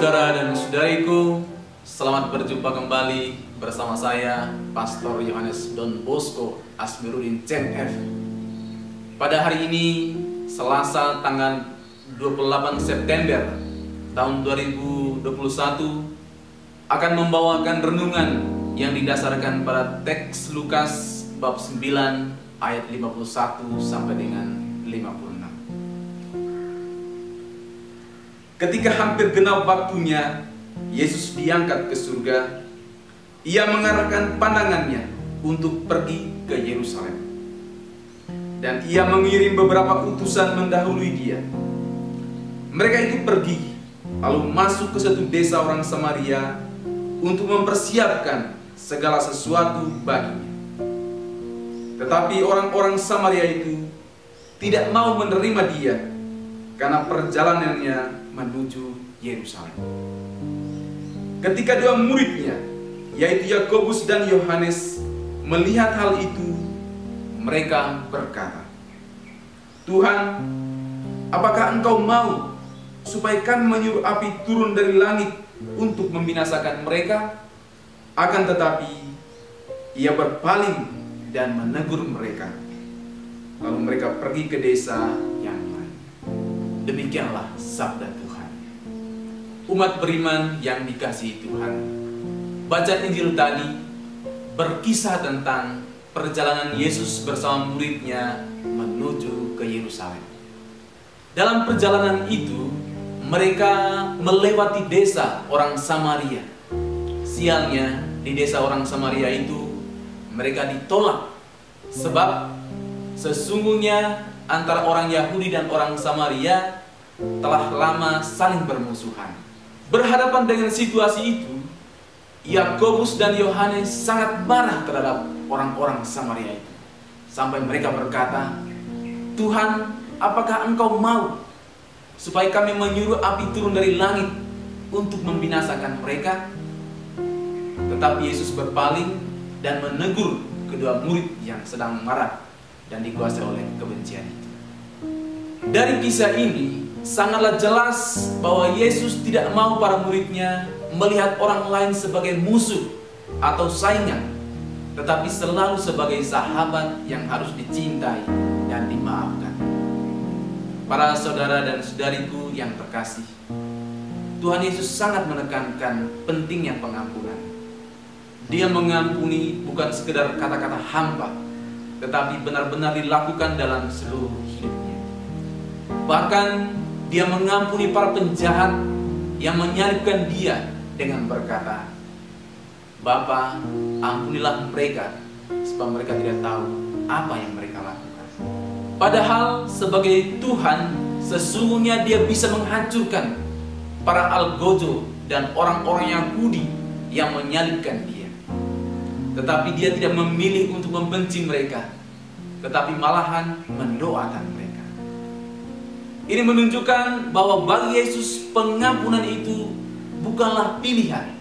saudara dan saudariku, selamat berjumpa kembali bersama saya, Pastor Yohanes Don Bosco Asmiruddin CMF. Pada hari ini, Selasa tanggal 28 September tahun 2021, akan membawakan renungan yang didasarkan pada teks Lukas bab 9 ayat 51 sampai dengan 56. Ketika hampir genap waktunya, Yesus diangkat ke surga. Ia mengarahkan pandangannya untuk pergi ke Yerusalem. Dan ia mengirim beberapa utusan mendahului dia. Mereka itu pergi, lalu masuk ke satu desa orang Samaria untuk mempersiapkan segala sesuatu baginya. Tetapi orang-orang Samaria itu tidak mau menerima dia karena perjalanannya menuju Yerusalem. Ketika dua muridnya, yaitu Yakobus dan Yohanes, melihat hal itu, mereka berkata, "Tuhan, apakah Engkau mau supaya kami menyuruh api turun dari langit untuk membinasakan mereka?" Akan tetapi, ia berpaling dan menegur mereka. Lalu mereka pergi ke desa yang lain. Demikianlah sabda Tuhan. Umat beriman yang dikasihi Tuhan, bacaan Injil tadi berkisah tentang perjalanan Yesus bersama muridnya menuju ke Yerusalem. Dalam perjalanan itu, mereka melewati desa orang Samaria. Sialnya, di desa orang Samaria itu, mereka ditolak. Sebab sesungguhnya antara orang Yahudi dan orang Samaria telah lama saling bermusuhan. Berhadapan dengan situasi itu, Yakobus dan Yohanes sangat marah terhadap orang-orang Samaria itu. Sampai mereka berkata, "Tuhan, apakah Engkau mau supaya kami menyuruh api turun dari langit untuk membinasakan mereka?" Tetapi Yesus berpaling dan menegur kedua murid yang sedang marah dan dikuasai oleh kebencian itu. Dari kisah ini sangatlah jelas bahwa Yesus tidak mau para muridnya melihat orang lain sebagai musuh atau saingan, tetapi selalu sebagai sahabat yang harus dicintai dan dimaafkan. Para saudara dan saudariku yang terkasih, Tuhan Yesus sangat menekankan pentingnya pengampunan. Dia mengampuni bukan sekedar kata-kata hampa, tetapi benar-benar dilakukan dalam seluruh hidupnya. Bahkan dia mengampuni para penjahat yang menyalibkan dia dengan berkata, "Bapa, ampunilah mereka, sebab mereka tidak tahu apa yang mereka lakukan." Padahal sebagai Tuhan, sesungguhnya dia bisa menghancurkan para algojo dan orang-orang Yahudi yang menyalibkan dia. Tetapi dia tidak memilih untuk membenci mereka, tetapi malahan mendoakan mereka. Ini menunjukkan bahwa bagi Yesus pengampunan itu bukanlah pilihan,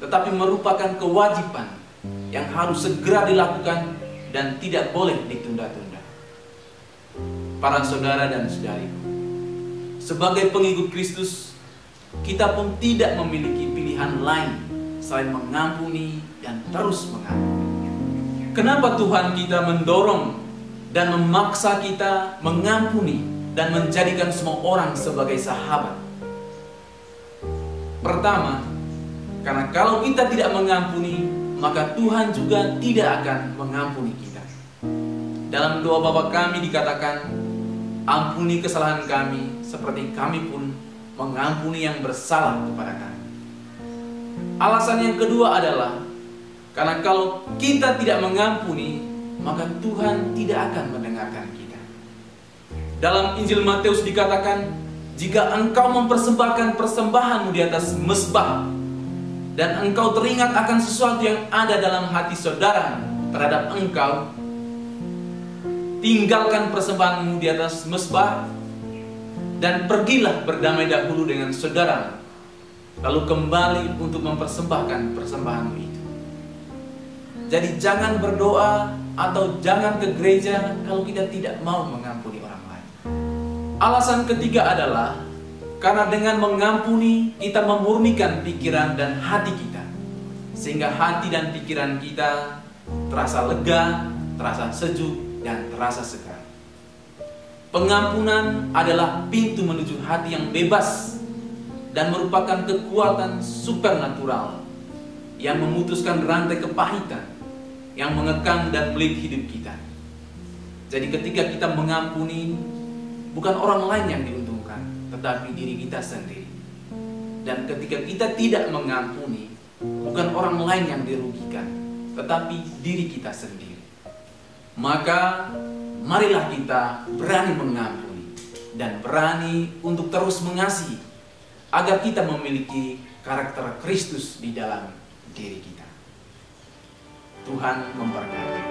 tetapi merupakan kewajiban yang harus segera dilakukan dan tidak boleh ditunda-tunda. Para saudara dan saudariku, sebagai pengikut Kristus, kita pun tidak memiliki pilihan lain selain mengampuni dan terus mengampuni. Kenapa Tuhan kita mendorong dan memaksa kita mengampuni dan menjadikan semua orang sebagai sahabat? Pertama, karena kalau kita tidak mengampuni, maka Tuhan juga tidak akan mengampuni kita. Dalam doa Bapa kami dikatakan, "Ampuni kesalahan kami, seperti kami pun mengampuni yang bersalah kepada kami." Alasan yang kedua adalah, karena kalau kita tidak mengampuni, maka Tuhan tidak akan mendengarkan kita. Dalam Injil Matius dikatakan, "Jika engkau mempersembahkan persembahanmu di atas mezbah, dan engkau teringat akan sesuatu yang ada dalam hati saudara terhadap engkau, tinggalkan persembahanmu di atas mezbah, dan pergilah berdamai dahulu dengan saudara, lalu kembali untuk mempersembahkan persembahanmu itu." Jadi jangan berdoa atau jangan ke gereja kalau kita tidak mau mengampuni orang lain. Alasan ketiga adalah Karena dengan mengampuni, kita memurnikan pikiran dan hati kita, sehingga hati dan pikiran kita terasa lega, terasa sejuk, dan terasa segar. Pengampunan adalah pintu menuju hati yang bebas dan merupakan kekuatan supernatural yang memutuskan rantai kepahitan yang mengekang dan melilit hidup kita. Jadi ketika kita mengampuni, bukan orang lain yang diuntungkan, tetapi diri kita sendiri. Dan ketika kita tidak mengampuni, bukan orang lain yang dirugikan, tetapi diri kita sendiri. Maka marilah kita berani mengampuni dan berani untuk terus mengasihi, agar kita memiliki karakter Kristus di dalam diri kita. Tuhan memberkati.